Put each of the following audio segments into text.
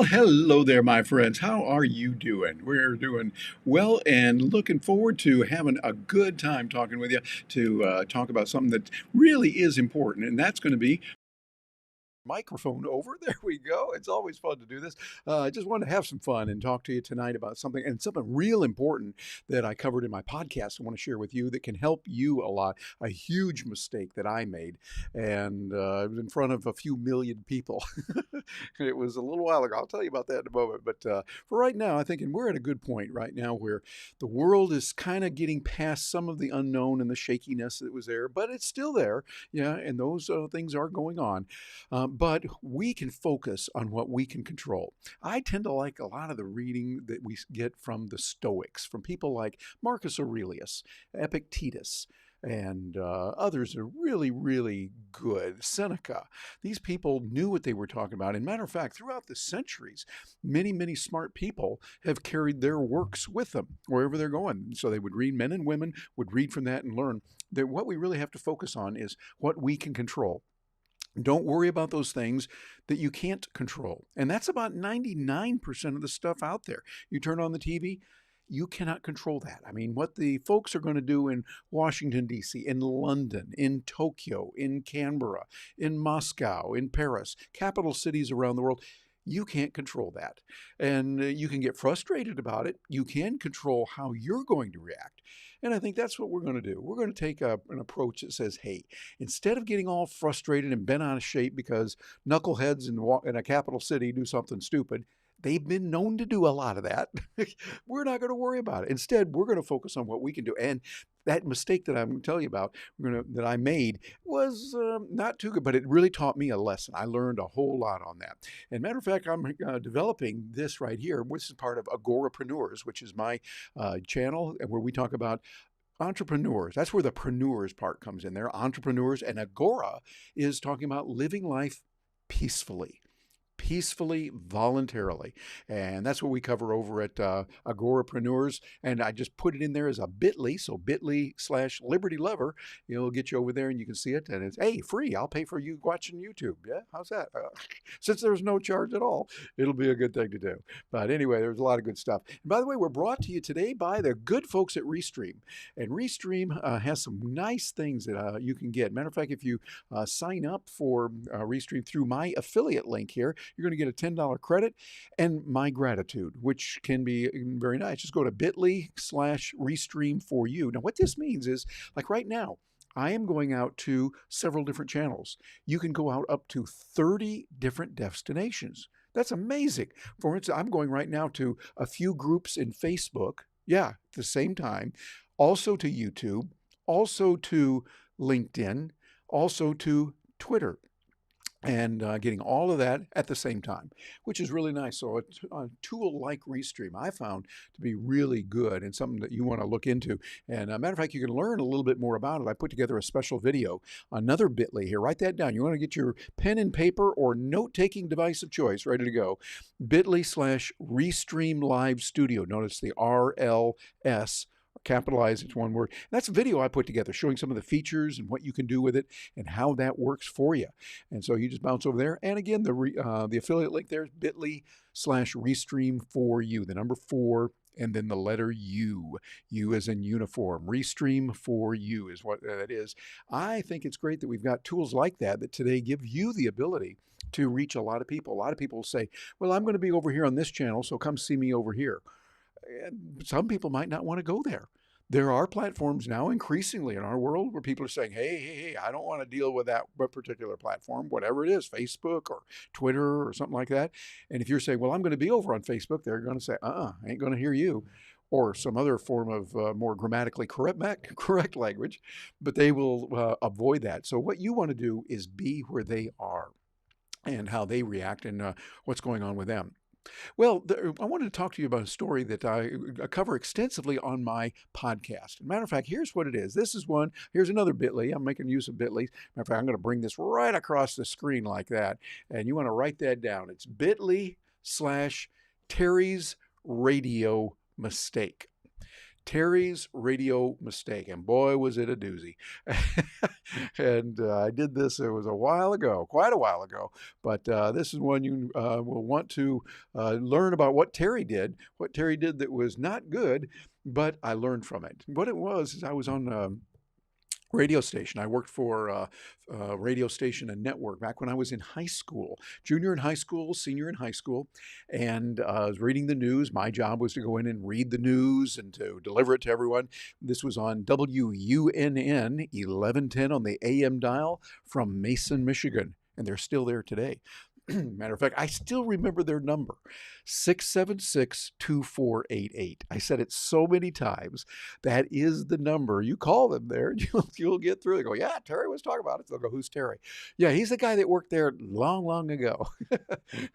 hello there, my friends. How are you doing? We're doing well and looking forward to having a good time talking with you to talk about something that really is important, and that's going to be microphone over. There we go. It's always fun to do this. I just wanted to have some fun and talk to you tonight about something and something real important that I covered in my podcast. I want to share with you that can help you a lot. A huge mistake that I made, and it was in front of a few million people. It was a little while ago. I'll tell you about that in a moment. But for right now, I think, and we're at a good point right now where the world is kind of getting past some of the unknown and the shakiness that was there, but it's still there. Yeah, and those things are going on. But we can focus on what we can control. I tend to like a lot of the reading that we get from the Stoics, from people like Marcus Aurelius, Epictetus, and others are really, really good. Seneca. These people knew what they were talking about. And matter of fact, throughout the centuries, many, many smart people have carried their works with them wherever they're going. So they would read, men and women would read from that and learn that what we really have to focus on is what we can control. Don't worry about those things that you can't control. And that's about 99% of the stuff out there. You turn on the TV, you cannot control that. I mean, what the folks are going to do in Washington, D.C., in London, in Tokyo, in Canberra, in Moscow, in Paris, capital cities around the world, you can't control that. And you can get frustrated about it. You can control how you're going to react. And I think that's what we're going to do. We're going to take an approach that says, hey, instead of getting all frustrated and bent out of shape because knuckleheads in a capital city do something stupid, they've been known to do a lot of that. We're not going to worry about it. Instead, we're going to focus on what we can do. And that mistake that I'm going to tell you about that I made was not too good, but it really taught me a lesson. I learned a whole lot on that. And matter of fact, I'm developing this right here, which is part of Agorapreneurs, which is my channel where we talk about entrepreneurs. That's where the preneurs part comes in there. Entrepreneurs, and Agora is talking about living life peacefully. Peacefully, voluntarily. And that's what we cover over at Agorapreneurs. And I just put it in there as a bit.ly. So bit.ly/Liberty Lover. It'll get you over there and you can see it. And it's, hey, free. I'll pay for you watching YouTube. Yeah, how's that? Since there's no charge at all, it'll be a good thing to do. But anyway, there's a lot of good stuff. And by the way, we're brought to you today by the good folks at Restream. And Restream has some nice things that you can get. Matter of fact, if you sign up for Restream through my affiliate link here, you're going to get a $10 credit and my gratitude, which can be very nice. Just go to bit.ly/Restream for you. Now, what this means is, like right now, I am going out to several different channels. You can go out up to 30 different destinations. That's amazing. For instance, I'm going right now to a few groups in Facebook. Yeah, at the same time. Also to YouTube, also to LinkedIn, also to Twitter. And getting all of that at the same time, which is really nice. So a tool like Restream I found to be really good and something that you want to look into. And matter of fact, you can learn a little bit more about it. I put together a special video, another bit.ly here. Write that down. You want to get your pen and paper or note-taking device of choice ready to go. bit.ly/Restream Live Studio. Notice the RLS. Capitalize, it's one word. That's a video I put together showing some of the features and what you can do with it and how that works for you. And so you just bounce over there. And again, the affiliate link there is bit.ly/Restream for you, the number 4 and then the letter U. U as in uniform. Restream for you is what that is. I think it's great that we've got tools like that today give you the ability to reach a lot of people. A lot of people say, well, I'm going to be over here on this channel, so come see me over here. Some people might not want to go there. There are platforms now increasingly in our world where people are saying, hey, I don't want to deal with that particular platform, whatever it is, Facebook or Twitter or something like that. And if you're saying, well, I'm going to be over on Facebook, they're going to say, I ain't going to hear you, or some other form of more grammatically correct language, but they will avoid that. So what you want to do is be where they are and how they react and what's going on with them. Well, I wanted to talk to you about a story that I cover extensively on my podcast. Matter of fact, here's what it is. This is one. Here's another bit.ly. I'm making use of bit.ly. Matter of fact, I'm going to bring this right across the screen like that. And you want to write that down. It's bit.ly/Terry's Radio Mistake. Terry's radio mistake, and boy, was it a doozy. And I did this, it was a while ago, quite a while ago, but this is one you will want to learn about what Terry did that was not good, but I learned from it. What it was is I was on radio station. I worked for a radio station and network back when I was in high school, junior in high school, senior in high school, and I was reading the news. My job was to go in and read the news and to deliver it to everyone. This was on WUNN 1110 on the AM dial from Mason, Michigan, and they're still there today. Matter of fact, I still remember their number, 676-2488. I said it so many times. That is the number. You call them there, you'll get through. They go, yeah, Terry was talking about it. They'll go, who's Terry? Yeah, he's the guy that worked there long, long ago.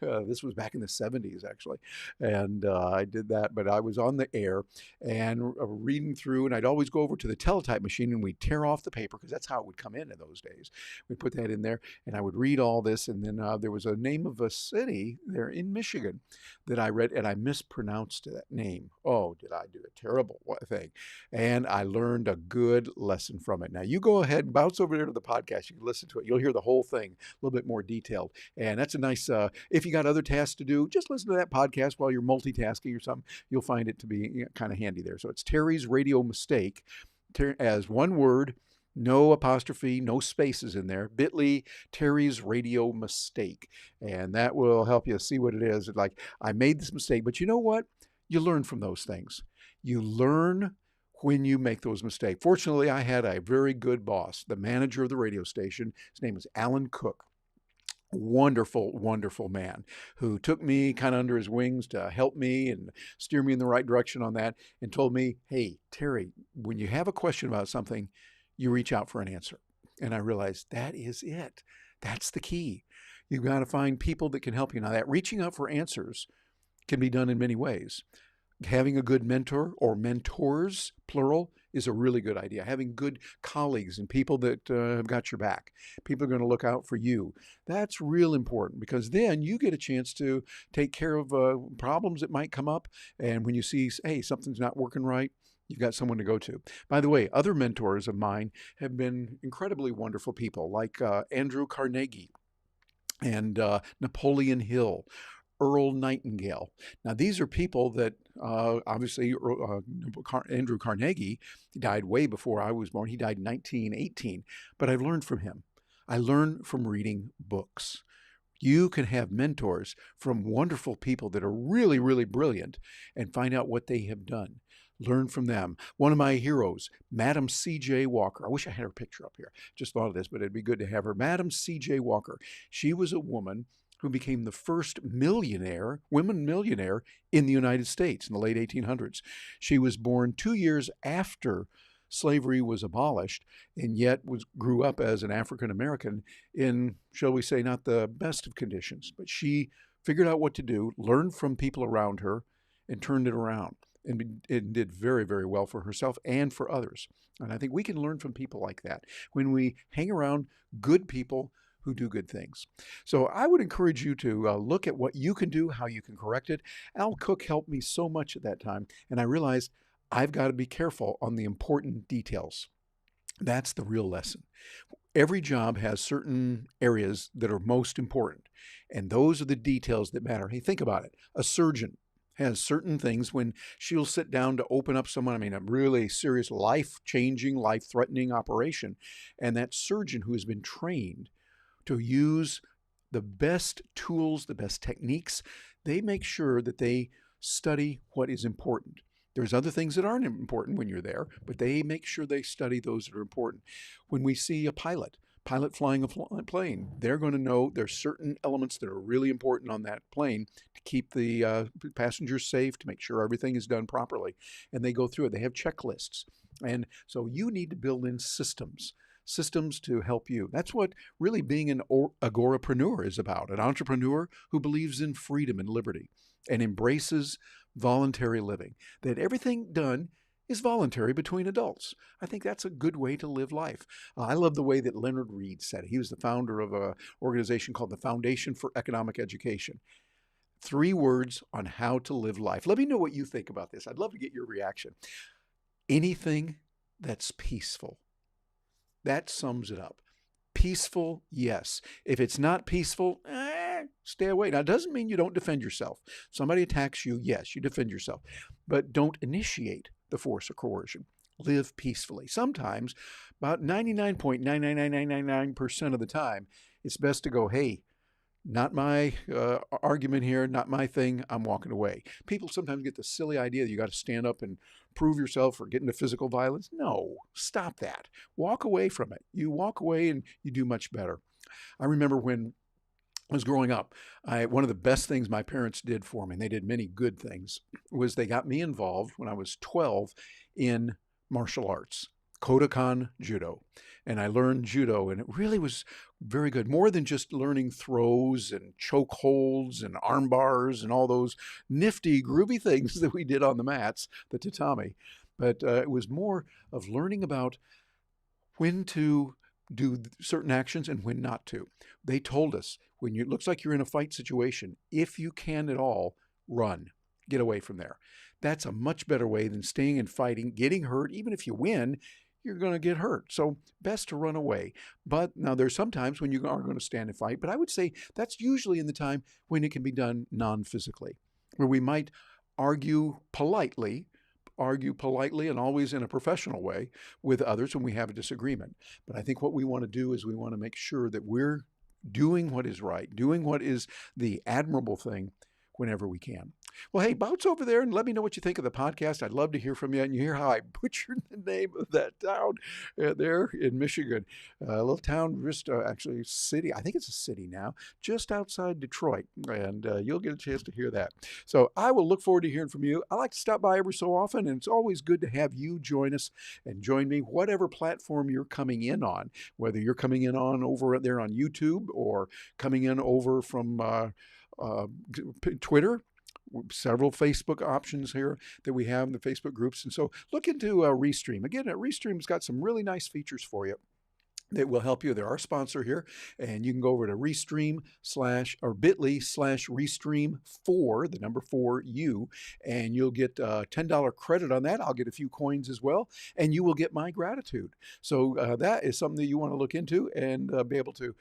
This was back in the 70s, actually. And I did that, but I was on the air and reading through, and I'd always go over to the teletype machine and we'd tear off the paper because that's how it would come in those days. We'd put that in there, and I would read all this, and then there was a name of a city there in Michigan that I read, and I mispronounced that name. Oh, did I do a terrible thing? And I learned a good lesson from it. Now, you go ahead and bounce over there to the podcast. You can listen to it. You'll hear the whole thing a little bit more detailed. And that's a nice, if you got other tasks to do, just listen to that podcast while you're multitasking or something. You'll find it to be kind of handy there. So it's Terry's Radio Mistake, as one word, no apostrophe, no spaces in there. Bit.ly, Terry's Radio Mistake. And that will help you see what it is. Like, I made this mistake, but you know what? You learn from those things. You learn when you make those mistakes. Fortunately, I had a very good boss, the manager of the radio station. His name was Alan Cook. Wonderful, wonderful man who took me kind of under his wings to help me and steer me in the right direction on that, and told me, hey, Terry, when you have a question about something, you reach out for an answer. And I realized that is it. That's the key. You've got to find people that can help you. Now, that reaching out for answers can be done in many ways. Having a good mentor or mentors, plural, is a really good idea. Having good colleagues and people that have got your back. People are going to look out for you. That's real important, because then you get a chance to take care of problems that might come up. And when you see, hey, something's not working right, you've got someone to go to. By the way, other mentors of mine have been incredibly wonderful people, like Andrew Carnegie and Napoleon Hill, Earl Nightingale. Now, these are people that obviously Andrew Carnegie died way before I was born. He died in 1918, but I've learned from him. I learned from reading books. You can have mentors from wonderful people that are really, really brilliant and find out what they have done. Learn from them. One of my heroes, Madam C.J. Walker. I wish I had her picture up here. Just thought of this, but it'd be good to have her. Madam C.J. Walker. She was a woman who became the first women millionaire in the United States in the late 1800s. She was born 2 years after slavery was abolished, and yet grew up as an African American in, shall we say, not the best of conditions. But she figured out what to do, learned from people around her, and turned it around. And it did very, very well for herself and for others. And I think we can learn from people like that when we hang around good people who do good things. So I would encourage you to look at what you can do, how you can correct it. Al Cook helped me so much at that time, and I realized I've got to be careful on the important details. That's the real lesson. Every job has certain areas that are most important, and those are the details that matter. Hey, think about it. A surgeon has certain things when she'll sit down to open up someone, a really serious life-changing, life-threatening operation, and that surgeon who has been trained to use the best tools, the best techniques, they make sure that they study what is important. There's other things that aren't important when you're there, but they make sure they study those that are important. When we see a pilot flying a plane, they're going to know there's certain elements that are really important on that plane to keep the passengers safe, to make sure everything is done properly. And they go through it. They have checklists. And so you need to build in systems to help you. That's what really being an agorapreneur is about, an entrepreneur who believes in freedom and liberty and embraces voluntary living, that everything done is voluntary between adults. I think that's a good way to live life. I love the way that Leonard Read said it. He was the founder of an organization called the Foundation for Economic Education. 3 words on how to live life. Let me know what you think about this. I'd love to get your reaction. Anything that's peaceful. That sums it up. Peaceful, yes. If it's not peaceful, stay away. Now, it doesn't mean you don't defend yourself. Somebody attacks you, yes, you defend yourself. But don't initiate the force or coercion. Live peacefully. Sometimes, about 99.99999% of the time, it's best to go, hey, not my argument here, not my thing. I'm walking away. People sometimes get the silly idea that you got to stand up and prove yourself or get into physical violence. No, stop that. Walk away from it. You walk away and you do much better. I remember when I was growing up, one of the best things my parents did for me, and they did many good things, was they got me involved when I was 12 in martial arts. Kodokan Judo. And I learned judo, and it really was very good. More than just learning throws and choke holds and arm bars and all those nifty, groovy things that we did on the mats, the tatami. But it was more of learning about when to do certain actions and when not to. They told us when it looks like you're in a fight situation, if you can at all, run. Get away from there. That's a much better way than staying and fighting, getting hurt. Even if you win, you're going to get hurt. So best to run away. But now there's sometimes when you are going to stand and fight, but I would say that's usually in the time when it can be done non-physically, where we might argue politely and always in a professional way with others when we have a disagreement. But I think what we want to do is we want to make sure that we're doing what is right, doing what is the admirable thing whenever we can. Well, hey, bounce over there and let me know what you think of the podcast. I'd love to hear from you. And you hear how I butchered the name of that town there in Michigan. A little town, actually city, I think it's a city now, just outside Detroit. And you'll get a chance to hear that. So I will look forward to hearing from you. I like to stop by every so often, and it's always good to have you join us and join me, whatever platform you're coming in on, whether you're coming in on over there on YouTube or coming in over from Twitter. Several Facebook options here that we have in the Facebook groups. And so look into Restream. Again, Restream's got some really nice features for you that will help you. They're our sponsor here, and you can go over to bit.ly/Restream4, the number 4U, and you'll get a $10 credit on that. I'll get a few coins as well, and you will get my gratitude. So that is something that you want to look into and be able to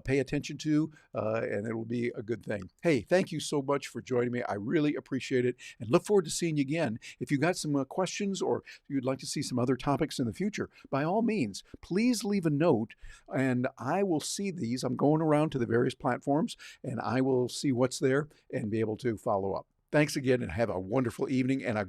pay attention to, and it will be a good thing. Hey, thank you so much for joining me. I really appreciate it, and look forward to seeing you again. If you've got some questions or you'd like to see some other topics in the future, by all means, please leave a note, and I will see these. I'm going around to the various platforms, and I will see what's there and be able to follow up. Thanks again, and have a wonderful evening and a